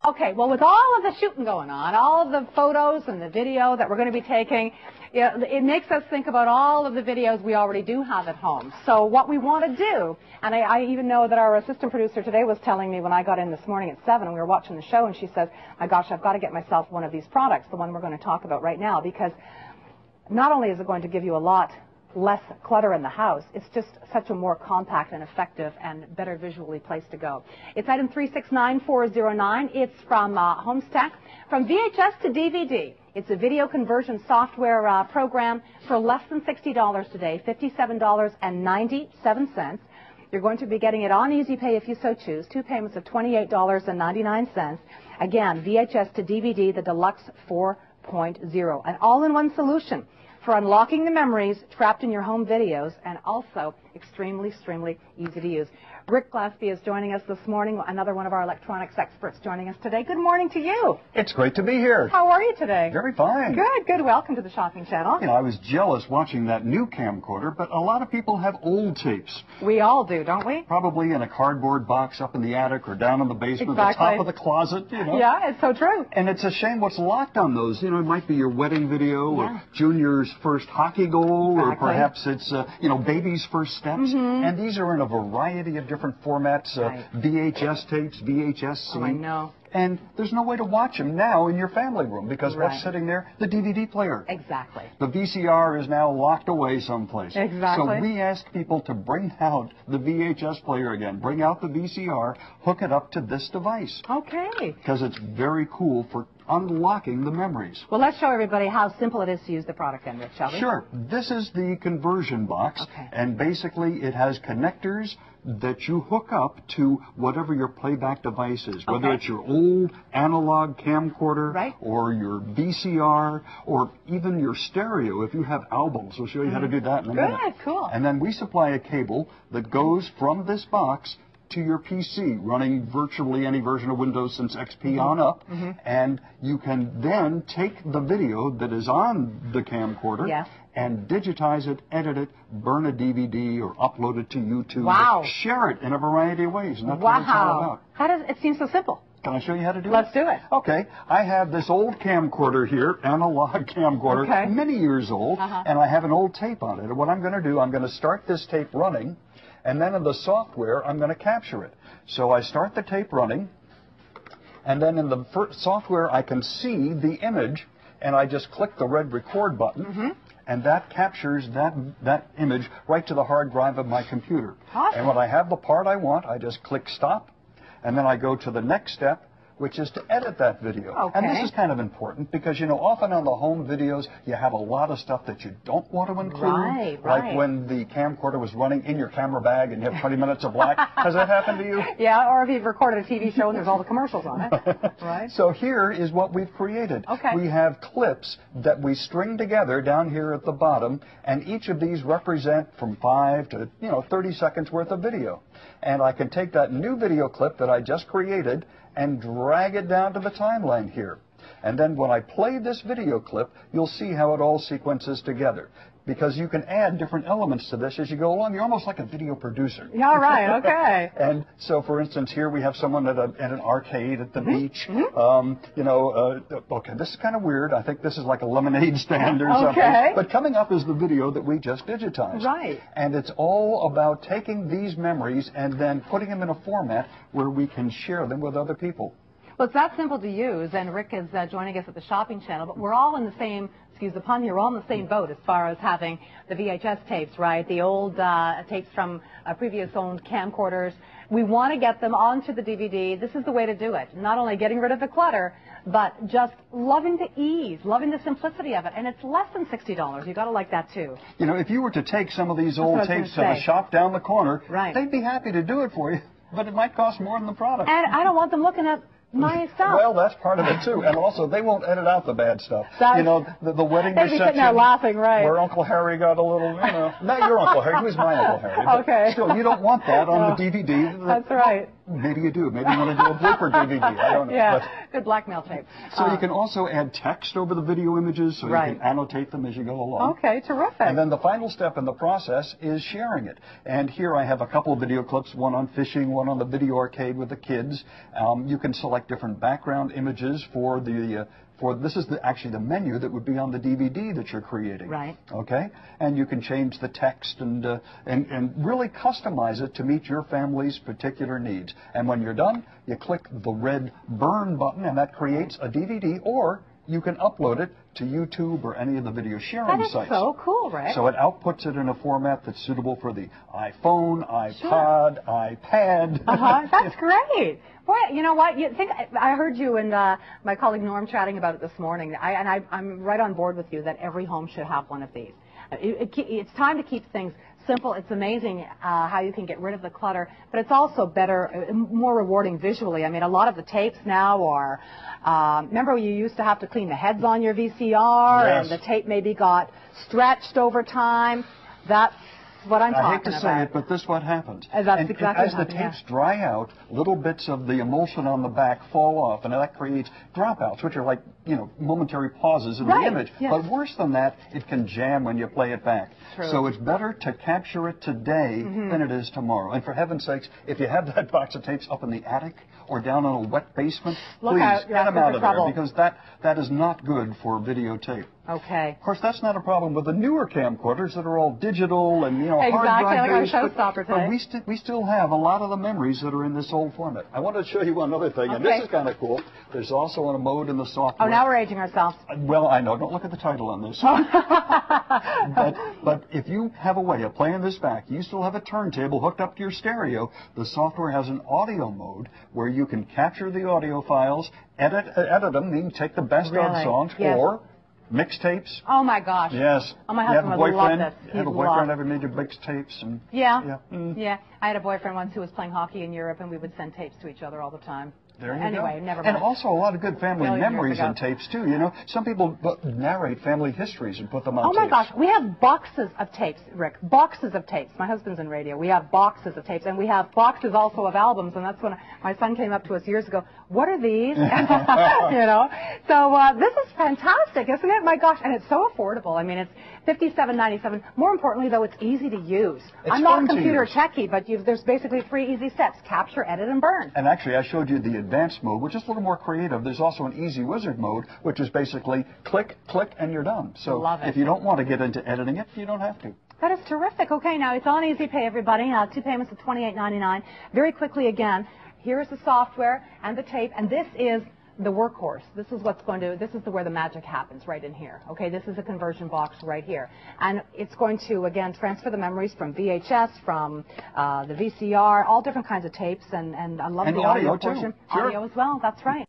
Okay, well, with all of the shooting going on, all of the photos and the video that we're going to be taking, it makes us think about all of the videos we already do have at home. So what we want to do, and I even know that our assistant producer today was telling me when I got in this morning at 7 and we were watching the show, and she says, my gosh, I've got to get myself one of these products, the one we're going to talk about right now, because not only is it going to give you a lot less clutter in the house, it's just such a more compact and effective and better visually place to go. It's item 369409. It's from Honestech. From VHS to DVD, it's a video conversion software program for less than $60 today, $57.97. You're going to be getting it on Easy Pay if you so choose, 2 payments of $28.99. Again, VHS to DVD, the Deluxe 4.0, an all-in-one solution for unlocking the memories trapped in your home videos, and also extremely easy to use. Rick Glaspie is joining us this morning, another one of our electronics experts joining us today. Good morning to you. It's great to be here. How are you today? Very fine. Good. Welcome to the Shopping Channel. You know, I was jealous watching that new camcorder, but a lot of people have old tapes. We all do, don't we? Probably in a cardboard box up in the attic or down in the basement, the top of the closet, you know. Yeah, it's so true. And it's a shame what's locked on those. You know, it might be your wedding video or Junior's first hockey goal, or perhaps it's, you know, baby's first steps. And these are in a variety of different formats. VHS tapes, VHS-C. Oh, I know. And there's no way to watch them now in your family room because what's sitting there? The DVD player. Exactly. The VCR is now locked away someplace. Exactly. So we ask people to bring out the VHS player again. Bring out the VCR, hook it up to this device. Okay. Because it's very cool for unlocking the memories. Well, let's show everybody how simple it is to use the product then, Rick, shall we? Sure. This is the conversion box, and basically it has connectors that you hook up to whatever your playback device is, whether it's your old analog camcorder or your VCR or even your stereo if you have albums. We'll show you how to do that in a minute. Good, cool. And then we supply a cable that goes from this box to your PC, running virtually any version of Windows since XP on up, and you can then take the video that is on the camcorder and digitize it, edit it, burn a DVD, or upload it to YouTube, or share it in a variety of ways, and that's what it's all about. How does it seem so simple? Can I show you how to do it? Let's do it. Okay. I have this old camcorder here, analog camcorder, many years old, and I have an old tape on it. And what I'm going to do, I'm going to start this tape running, and then in the software, I'm going to capture it. So I start the tape running, and then in the software, I can see the image, and I just click the red record button, and that captures that image right to the hard drive of my computer. Awesome. And when I have the part I want, I just click stop, and then I go to the next step, which is to edit that video. And this is kind of important because, you know, often on the home videos, you have a lot of stuff that you don't want to include. Like when the camcorder was running in your camera bag and you have 20 minutes of black. Has that happened to you? Yeah, or if you've recorded a TV show and there's all the commercials on it. So here is what we've created. We have clips that we string together down here at the bottom, and each of these represent from 5 to, 30 seconds worth of video. And I can take that new video clip that I just created and drag it down to the timeline here. And then when I play this video clip, you'll see how it all sequences together. Because you can add different elements to this as you go along. You're almost like a video producer. Yeah, right, okay. And so, for instance, here we have someone at an arcade at the beach. Okay, this is kind of weird. I think this is like a lemonade stand or something. But coming up is the video that we just digitized. And it's all about taking these memories and then putting them in a format where we can share them with other people. Well, it's that simple to use, and Rick is joining us at the Shopping Channel, but we're all in the same, excuse the pun here, we're all in the same boat as far as having the VHS tapes, right? The old tapes from previous owned camcorders. We want to get them onto the DVD. This is the way to do it. Not only getting rid of the clutter, but just loving the ease, loving the simplicity of it. And it's less than $60. You've got to like that, too. You know, if you were to take some of these old tapes to the shop down the corner, they'd be happy to do it for you, but it might cost more than the product. And I don't want them looking at my stuff. Well, that's part of it, too. And also, they won't edit out the bad stuff. You know, the wedding reception. They'd be sitting there laughing, where Uncle Harry got a little, not your Uncle Harry. He was my Uncle Harry. But still, you don't want that on the DVD. That's right. Maybe you do. Maybe you want to do a blooper DVD. I don't know. Yeah, but, good blackmail tape. So you can also add text over the video images, so you can annotate them as you go along. Okay, terrific. And then the final step in the process is sharing it. And here I have a couple of video clips, one on fishing, one on the video arcade with the kids. You can select different background images for the this is actually the menu that would be on the DVD that you're creating. Right. Okay? And you can change the text and really customize it to meet your family's particular needs. And when you're done, you click the red burn button, and that creates a DVD, or you can upload it to YouTube or any of the video sharing sites. That is so cool, Rick. So it outputs it in a format that's suitable for the iPhone, iPod, iPad. That's great. Boy, you know what? I heard you and my colleague Norm chatting about it this morning, I'm right on board with you that every home should have one of these. It's time to keep things simple. It's amazing how you can get rid of the clutter, but it's also better, more rewarding visually. I mean, a lot of the tapes now are, remember you used to have to clean the heads on your VCR, and the tape maybe got stretched over time. That's what I'm talking about. I hate to say it, but this is what happens. That's exactly what happens. As the tapes dry out, little bits of the emulsion on the back fall off, and that creates dropouts, which are like, momentary pauses in the image. Yes. But worse than that, it can jam when you play it back. True. So it's better to capture it today than it is tomorrow. And for heaven's sakes, if you have that box of tapes up in the attic or down in a wet basement, please get them out of there, because that is not good for videotape. Okay. Of course, that's not a problem with the newer camcorders that are all digital and, hard drive based. Like our showstopper today. But we still have a lot of the memories that are in this old format. I want to show you one other thing, and this is kind of cool. There's also a mode in the software. Oh, now we're aging ourselves. Well, I know. Don't look at the title on this. but if you have a way of playing this back, you still have a turntable hooked up to your stereo. The software has an audio mode where you can capture the audio files, edit them, meaning take the best of songs, or mixtapes. Oh my gosh. Yes. Oh, my husband would love this. You have a boyfriend ever made you mixtapes? And yeah. I had a boyfriend once who was playing hockey in Europe, and we would send tapes to each other all the time. There you anyway, go. Never mind. And also a lot of good family memories in tapes, too. Some people narrate family histories and put them on tapes. Oh, my gosh. We have boxes of tapes, Rick. Boxes of tapes. My husband's in radio. We have boxes of tapes. And we have boxes also of albums. And that's when my son came up to us years ago. What are these? So this is fantastic, isn't it? My gosh. And it's so affordable. I mean, it's $57.97. More importantly, though, it's easy to use. I'm not a computer techie, but there's basically 3 easy steps: capture, edit, and burn. And actually, I showed you the advanced mode, which is a little more creative. There's also an easy wizard mode, which is basically click, click, and you're done. So if you don't want to get into editing it, you don't have to. That is terrific. Okay, now it's on Easy Pay, everybody. 2 payments of $28.99. Very quickly again, here is the software and the tape, and this is the workhorse. This is where the magic happens, right in here. Okay, this is a conversion box right here. And it's going to, again, transfer the memories from VHS, from the VCR, all different kinds of tapes, and I love the audio portion. Sure. Audio as well, that's right.